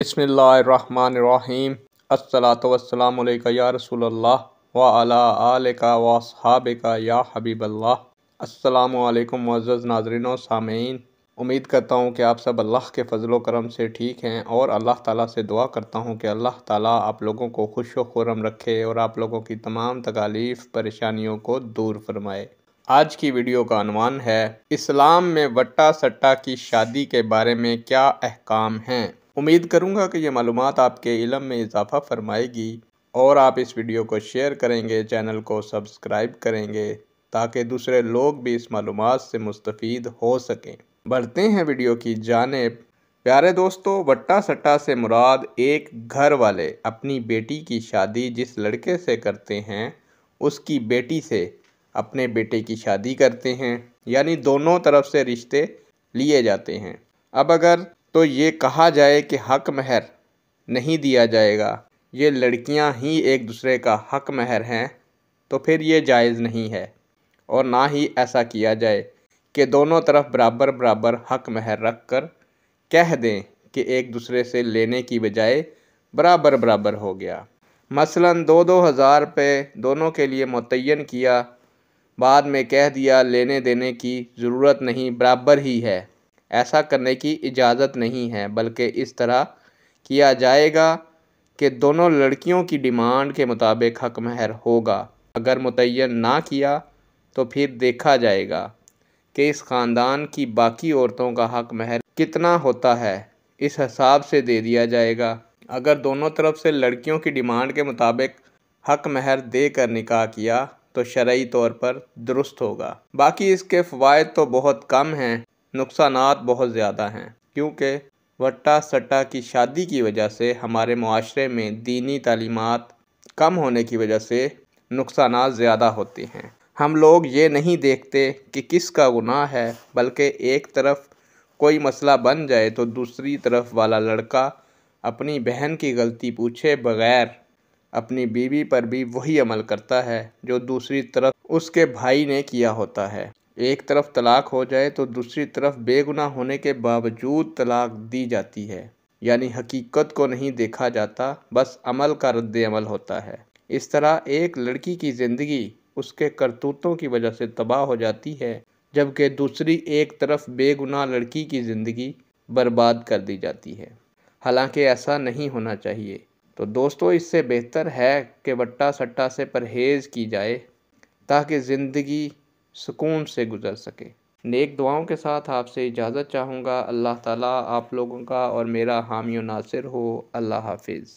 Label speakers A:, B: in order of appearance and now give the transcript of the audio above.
A: बिस्मिल्लाहिर्रहमानिर्रहीम। अस्सलातु वस्सलामु अलैका या रसूलल्लाह व अला आलिका व अस्हाबिका या हबीबल्लाह। अस्सलामु अलैकुम मुअज़्ज़ज़ नाज़रीन व सामीन। उम्मीद करता हूँ कि आप सब अल्लाह के फ़ज़ल व करम से ठीक हैं और अल्लाह ताला से दुआ करता हूँ कि अल्लाह ताला आप लोगों को खुश व खुर्रम रखे और आप लोगों की तमाम तकालीफ़ परेशानियों को दूर फरमाए। आज की वीडियो का अनवान है इस्लाम में वट्टा सट्टा की शादी के बारे में क्या अहकाम हैं। उम्मीद करूंगा कि ये मालूमात आपके इल्म में इजाफ़ा फरमाएगी और आप इस वीडियो को शेयर करेंगे, चैनल को सब्सक्राइब करेंगे ताकि दूसरे लोग भी इस मालूमात से मुस्तफ़ीद हो सकें। बढ़ते हैं वीडियो की जानिब। प्यारे दोस्तों, वट्टा सट्टा से मुराद एक घर वाले अपनी बेटी की शादी जिस लड़के से करते हैं उसकी बेटी से अपने बेटे की शादी करते हैं, यानी दोनों तरफ से रिश्ते लिए जाते हैं। अब अगर तो ये कहा जाए कि हक महर नहीं दिया जाएगा, ये लड़कियां ही एक दूसरे का हक महर हैं, तो फिर ये जायज़ नहीं है। और ना ही ऐसा किया जाए कि दोनों तरफ बराबर बराबर हक महर रख कर कह दें कि एक दूसरे से लेने की बजाय बराबर बराबर हो गया। मसलन 2-2 हज़ार रुपये दोनों के लिए मुतय्यन किया, बाद में कह दिया लेने देने की ज़रूरत नहीं, बराबर ही है। ऐसा करने की इजाज़त नहीं है, बल्कि इस तरह किया जाएगा कि दोनों लड़कियों की डिमांड के मुताबिक हक महर होगा। अगर मुतय्यन ना किया तो फिर देखा जाएगा कि इस ख़ानदान की बाकी औरतों का हक महर कितना होता है, इस हिसाब से दे दिया जाएगा। अगर दोनों तरफ से लड़कियों की डिमांड के मुताबिक हक महर दे कर निकाह किया तो शरई तौर पर दुरुस्त होगा। बाकी इसके फ़वाइद तो बहुत कम हैं, नुकसानात बहुत ज़्यादा हैं, क्योंकि वट्टा सट्टा की शादी की वजह से हमारे मुआशरे में दीनी तालीमात कम होने की वजह से नुकसानात ज़्यादा होते हैं। हम लोग ये नहीं देखते कि किसका गुनाह है, बल्कि एक तरफ कोई मसला बन जाए तो दूसरी तरफ वाला लड़का अपनी बहन की गलती पूछे बग़ैर अपनी बीवी पर भी वही अमल करता है जो दूसरी तरफ उसके भाई ने किया होता है। एक तरफ तलाक हो जाए तो दूसरी तरफ बेगुनाह होने के बावजूद तलाक दी जाती है, यानी हकीकत को नहीं देखा जाता, बस अमल का रद्द अमल होता है। इस तरह एक लड़की की ज़िंदगी उसके करतूतों की वजह से तबाह हो जाती है, जबकि दूसरी एक तरफ बेगुनाह लड़की की ज़िंदगी बर्बाद कर दी जाती है। हालांकि ऐसा नहीं होना चाहिए। तो दोस्तों, इससे बेहतर है कि वट्टा सट्टा से परहेज़ की जाए ताकि ज़िंदगी सुकून से गुज़र सके। नेक दुआओं के साथ आपसे इजाज़त चाहूँगा। अल्लाह ताला आप लोगों का और मेरा हामी व नासिर हो। अल्लाह हाफिज़।